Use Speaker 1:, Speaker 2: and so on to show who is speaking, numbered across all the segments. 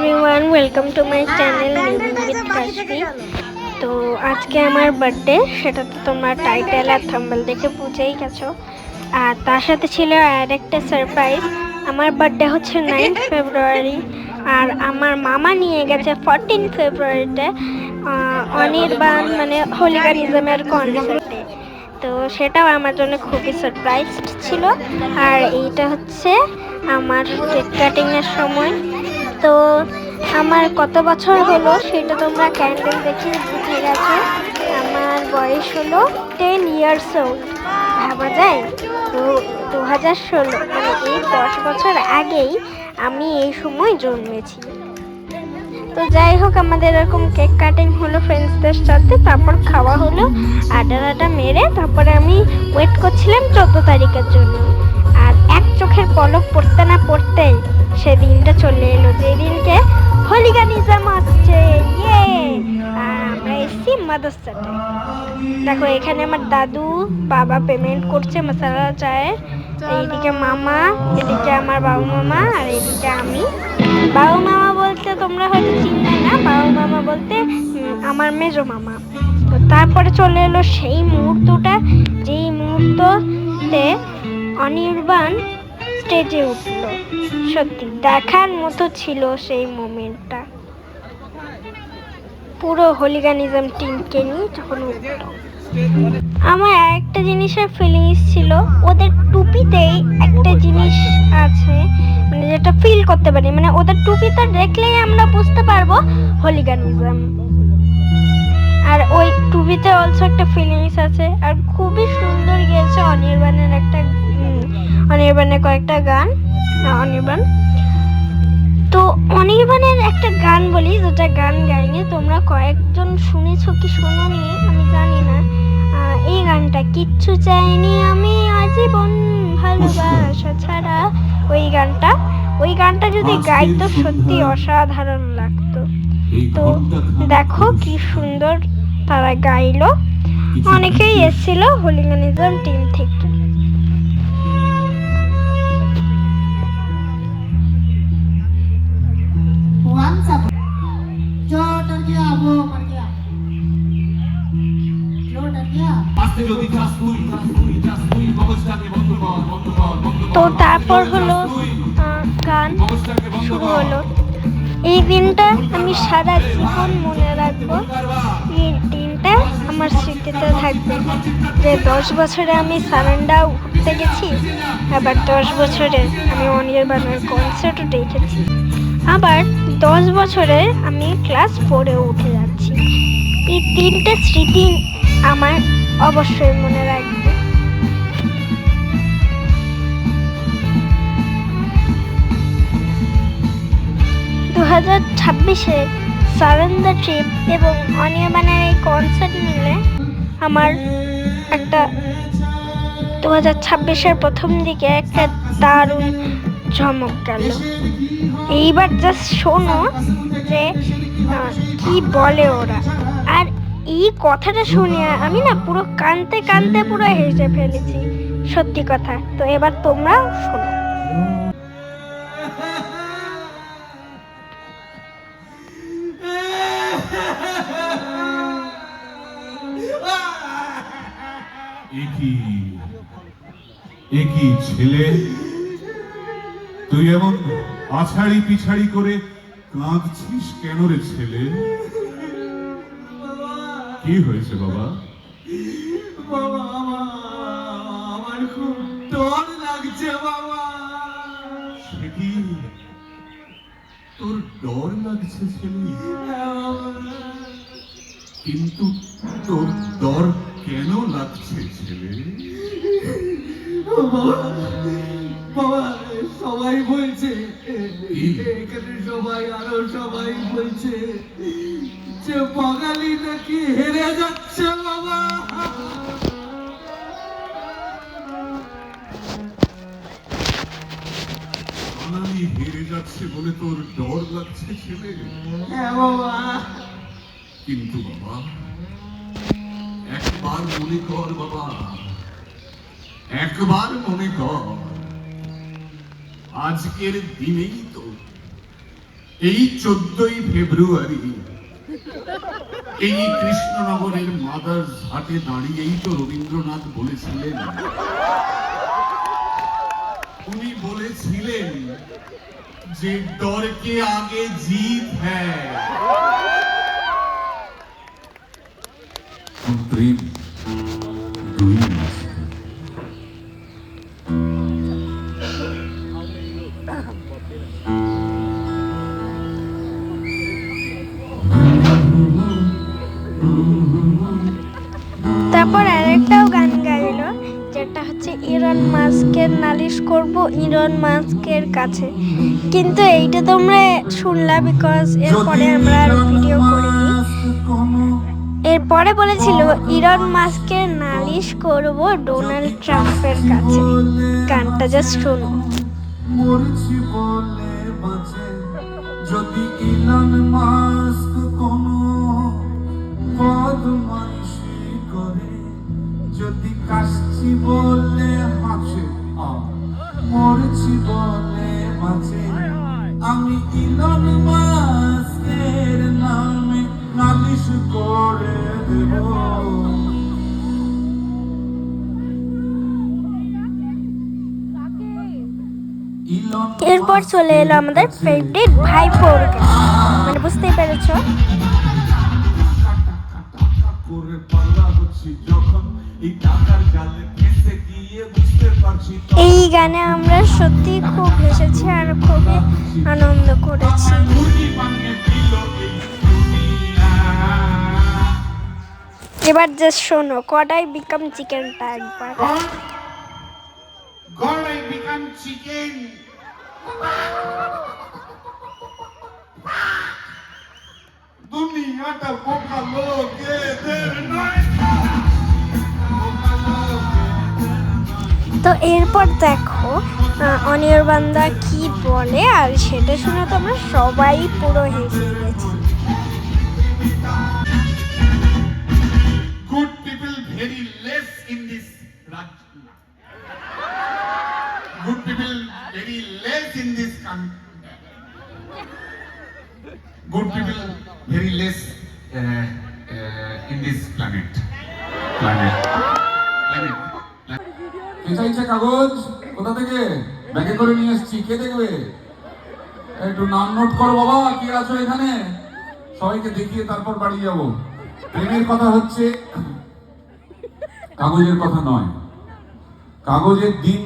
Speaker 1: Everyone, welcome to my channel living with Kashfi. তো আজকে আমার বার্থডে, সেটা তো তোমরা টাইটেল আর থাম্বনেল দেখে বুঝেই গেছো। আর তার সাথে ছিল আর একটা সারপ্রাইজ। আমার বার্থডে হচ্ছে 9 ফেব্রুয়ারি, আর আমার মামা নিয়ে গেছে 14 ফেব্রুয়ারিতে অনির্বাণ মানে হোলিগানিজমের কনসার্টে। তো সেটাও আমার জন্য খুবই সারপ্রাইজ ছিল। আর এইটা হচ্ছে আমার কেক কাটিংয়ের সময়। তো আমার কত বছর হলো সেটা তোমরা ক্যান্ডেল দেখে বুঝে গেছো। আমার বয়স হলো 10 ইয়ার্স ওল্ড। ভাবা যায়? তো 2016 মানে এই 10 বছর আগেই আমি এই সময় জন্মেছি। তো যাই হোক, আমাদের এরকম কেক কাটিং হলো ফ্রেন্ডসদের সাথে, তারপর খাওয়া হলো, আড্ডা মেরে তারপরে আমি ওয়েট করছিলাম 14 তারিখের জন্য। আর এক চোখের পলক পড়তে না পড়তেই সেদিনটা চলে এলো, যেদিনকে হোলিগানিজম আসছে। ইয়ে! আর আমরা এসছি মাদ্রাসাতে। দেখো, এখানে আমার দাদু বাবা পেমেন্ট করছে মশলা চায়ের, এইদিকে মামা, এদিকে আমার বাবু মামা, আর এদিকে আমি। বাবু মামা বলতে তোমরা হয়তো চিনবে না, বাবু মামা বলতে আমার মেজো মামা। তো তারপরে চলে এলো সেই মুহূর্তটা, যেই মুহূর্ততে অনির্বাণ স্টেজে উঠল। সত্যি দেখার মতো ছিল সেই মোমেন্টটা, পুরো হোলিগানিজম টিমকে নিয়ে যখন উঠল। আমার একটা জিনিসের ফিলিংস ছিল, ওদের টুপিতেই একটা জিনিস আছে, মানে যেটা ফিল করতে পারি, মানে ওদের টুপিটা দেখলেই আমরা বুঝতে পারবো হোলিগানিজম। আর ওই টুপিতে অলসো একটা ফিলিংস আছে। আর খুবই সুন্দর গেয়েছে অনির্বাণের কয়েকটা গান। অনির্বাণ তো অনির্বাণের একটা গান বলি, যেটা গান গাইনি, তোমরা কয়েকজন শুনেছো কি শোনোনি আমি জানি না। এই গানটা, কিচ্ছু চাইনি আমি আজীবন ভালোবাসা ছাড়া, ওই গানটা যদি গাইতো সত্যি অসাধারণ লাগতো। তো দেখো কি সুন্দর তারা গাইলো। অনেকেই এসেছিল হোলিগানিজম টিম থেকে। তো তারপর হলো গান শুরু হলো। এই দিনটা আমি সারা জীবন মনে রাখবো। এই দিনটা আমার স্মৃতিতে থাকবে, যে 10 বছরে আমি সারেন্ডাও ঘুরতে গেছি, আবার 10 বছরে আমি অনির্বাণের কনসার্টও দেখেছি, আবার 10 বছরে আমি ক্লাস 4-এ উঠে যাচ্ছি। এই 3টে স্মৃতি আমার অবশ্যই মনে রাখবে। 2026-এ সারেন্ডার ট্রিপ এবং অনির্বাণের এই কনসার্ট মিলে আমার একটা 2026-এর প্রথম দিকে একটা দারুণ চমক গেল। এইবার জাস্ট শোনো যে কি বলে ওরা। আর এই কথাটা শুনে আমি না পুরো কাঁদতে পুরো হেসে ফেলেছি, সত্যি কথা। তো এবার তোমরা শোনো।
Speaker 2: একই ছেলে, তুই এমন আছাড়ি পিছাড়ি করে কাঁদছিস কেন রে ছেলে? কি হয়েছে বাবা?
Speaker 3: বাবা, আমার খুব ডর লাগছে বাবা।
Speaker 2: সে কি, তোর ডর লাগছে ছেলে? কিন্তু তোর ডর কেন লাগছে ছেলে?
Speaker 3: বাবা, সবাই বলছে, এখানে আরো সবাই বলছে যে বাঙালি নাকি হেরে যাচ্ছে বাবা।
Speaker 2: বাঙালি হেরে যাচ্ছে বলে তোর ডর লাগছে ছেলে?
Speaker 3: হ্যাঁ বাবা।
Speaker 2: কিন্তু বাবা, একবার মনে কর বাবা, একবার মনে কর, আজকের দিনেই তো এই 14ই ফেব্রুয়ারি এই কৃষ্ণনগরের মাদার্স হাটে দাঁড়িয়েই তো রবীন্দ্রনাথ বলেছিলেন, উনি বলেছিলেন যে डर के आगे जीत है। प्रेम দুই মাস।
Speaker 1: তারপর আরেকটাও গান গাইলো, যেটা হচ্ছে ইলন মাস্কের নালিশ করব ইলন মাস্কের কাছে। কিন্তু এইটা তোমরা শুনলা বিকজ এরপরে আমরা আর ভিডিও করিনি। এরপরে বলেছিল ইলন মাস্কের নালিশ করব ডোনাল্ড ট্রাম্পের কাছে। গানটা জাস্ট শোনো।
Speaker 3: মরছি বলে বাঁচে যদি ইলন মাস্ক কোনো বদমাইশি করে, যদি কাশছি বলে হাসে মরছি বলে বাঁচে, আমি ইলন মাস্কের নামে নালিশ করে দেব।
Speaker 1: এরপর চলে এলো আমাদের ফেভারিট ভাইপোর গান, মানে বুঝতেই পেরেছো। এই গানে আমরা সত্যি খুব হেসেছি আর খুবই আনন্দ করেছি। এবার জাস্ট শোনো, গড আই বিকাম চিকেনটা একবার।
Speaker 2: God, I become chicken. দুনিয়াটা বোকা লোকেদের নয়।
Speaker 1: তো এরপর দেখো অনির্বাণদা কি বলে, আর সেটা শুনে তো আমরা সবাই পুরো হেসে গেছি।
Speaker 2: Good people very less in this Rajya. Good people very less in this country. Good people very less in this planet.
Speaker 4: চাইছে কাগজ কোথা থেকে ব্যাগে করে নিয়ে এসেছি, কে দেখবে? একটু নাম নোট করো বাবা, কে আছো এখানে, সবাইকে দেখিয়ে তারপর বাড়ি যাব। প্রেমের কথা হচ্ছে, কাগজের কথা নয়। কাগজের দিন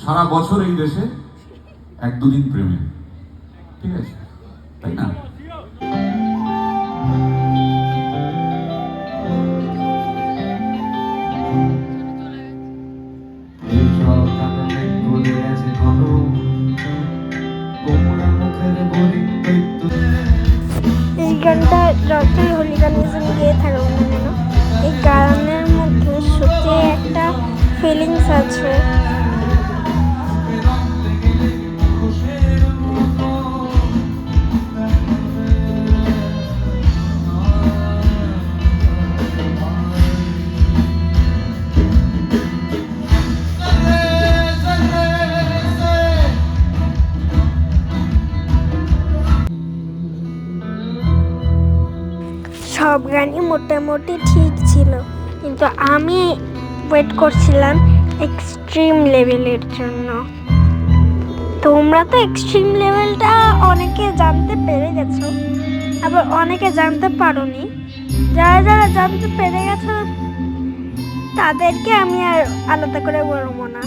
Speaker 4: সারা বছর এই দেশে, 1-2 দিন প্রেমে, ঠিক আছে, তাই না?
Speaker 1: এই গানটা যতই হোলি গান গিয়ে থাকুক না কেন, এই গানের মধ্যে সত্যি একটা ফিলিংস আছে। সব গানই মোটামুটি ঠিক ছিল, কিন্তু আমি ওয়েট করছিলাম এক্সট্রিম লেভেলের জন্য। তোমরা তো এক্সট্রিম লেভেলটা অনেকে জানতে পেরে গেছো, আবার অনেকে জানতে পারোনি। যারা যারা জানতে পেরে গেছো তাদেরকে আমি আর আলাদা করে বলবো না।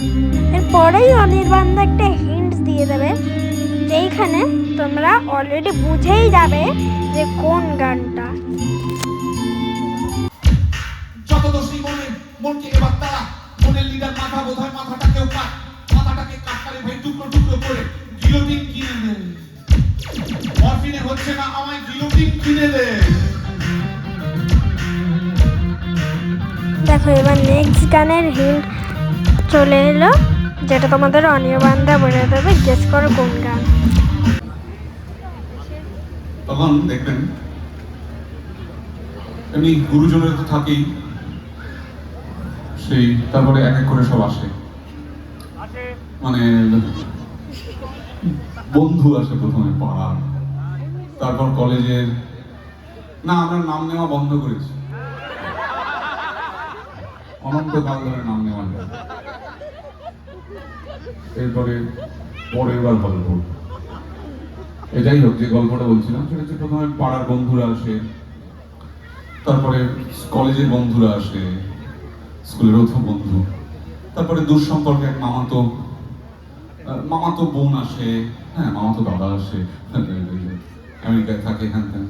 Speaker 1: এরপরেই অনির্বাণদা একটা হিন্টস দিয়ে দেবে, যেইখানে তোমরা অলরেডি বুঝেই যাবে যে কোন গানটা।
Speaker 3: যত দোষী মনকে এবার তারা, মনের লিডার মাথা বোধহয় মাথাটাকেও কাট, মাথাটাকে কাটকারে ভাই টুকরো টুকরো করে গিলোটিন কিনে দে। মরফিনে হচ্ছে না, আমায় গিলোটিন কিনে দে।
Speaker 1: দেখো এবার নেক্সট গানের হিন্ট চলে এলো, যেটা তোমাদের অনির্বাণদা বলে দেবে। গেস করো কোন গান।
Speaker 2: তখন দেখবেন এমনি গুরুজনের তো থাকেই, সেই তারপরে এক এক করে সব আসে, মানে বন্ধু আসে প্রথমে পাড়ার,
Speaker 3: তারপর কলেজের, না আমরা নাম নেওয়া বন্ধ করেছি, অনন্তকাল ধরে নাম নেওয়া যায়। এরপরে পরের বার গল্প, এটাই হোক যে গল্পটা বলছিলাম সেটা হচ্ছে প্রথমে পাড়ার বন্ধুরা আসে, তারপরে কলেজের বন্ধুরা আসে, স্কুলের প্রথম বন্ধু, তারপরে দূর সম্পর্কে এক মামাতো বোন আসে, হ্যাঁ মামাতো দাদা আসে, আমেরিকায় থাকে এখান থেকে,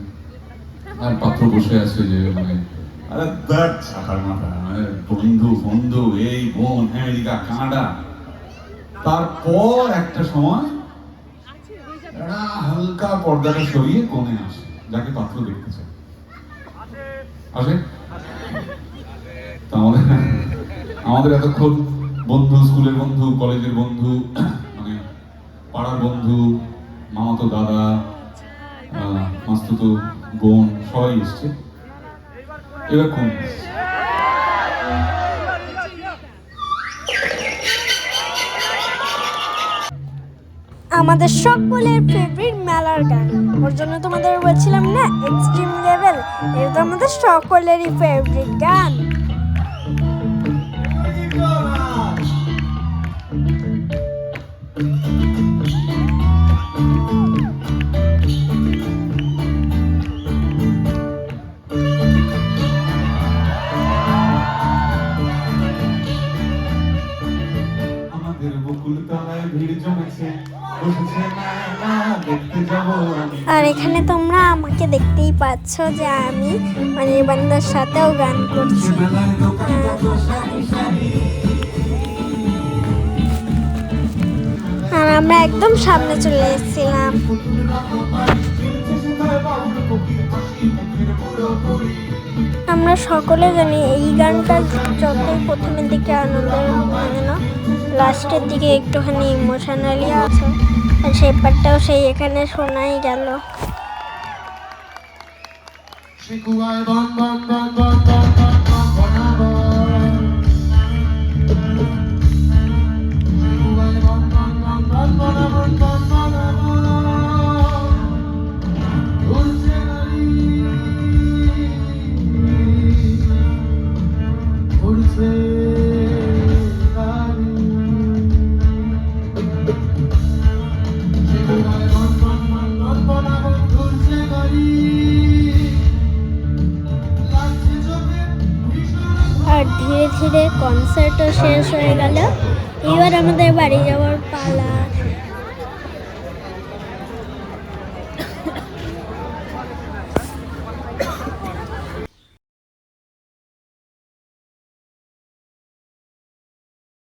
Speaker 3: আর পাত্র বসে আছে যে মানে আরে দ্যাট ছাকার মাথা বন্ধু বন্ধু এই বোন আমেরিকা কানাডা। তারপর একটা সময় একটা হালকা পর্দাটা সরিয়ে কোণে আসে যাকে পাত্র দেখতে চায়, আসে। আমাদের এতক্ষণ বন্ধু, স্কুলের বন্ধু, কলেজের বন্ধু, মানে পাড়ার বন্ধু, মামাতো দাদা, মাস্তুতো বোন সবাই এসছে, এবার কোন
Speaker 1: আমাদের সকলের ফেভারিট মেলার গান, ওর জন্য তোমাদের বলছিলাম না এক্সট্রিম লেভেল, এটা তো আমাদের সকলেরই ফেভারিট গান।
Speaker 3: আমাদের বকুল তলায় ভিড় জমেছে, বসেছে মেলা দেখতে যাবো আমি।
Speaker 1: আর এখানে তোমরা আমাকে দেখতেই পাচ্ছ যে আমি অনির্বাণদার সাথেও গান করছি। আর আমরা একদম সামনে চলে এসেছিলাম। আমরা সকলে জানি এই গানটা যতই প্রথমের দিকে আনন্দের মানে না, লাস্টের দিকে একটুখানি ইমোশনালি আছে, আর সেই পার্টটাও সেই এখানে শোনাই গেল।
Speaker 3: শিকুয়ায় বন বন বন বন বন বন বন বনাবন, শিকুয়ায় বন বন বন বন বনাবন বন বনাবন, উড়ছে গাড়ি, উড়ছে গাড়ি, শিকুয়ায় বন বন বন বন বনাবন উড়ছে গাড়ি।
Speaker 1: আর ধীরে ধীরে কনসার্টও শেষ হয়ে গেল, এবার আমাদের বাড়ি যাওয়ার পালা।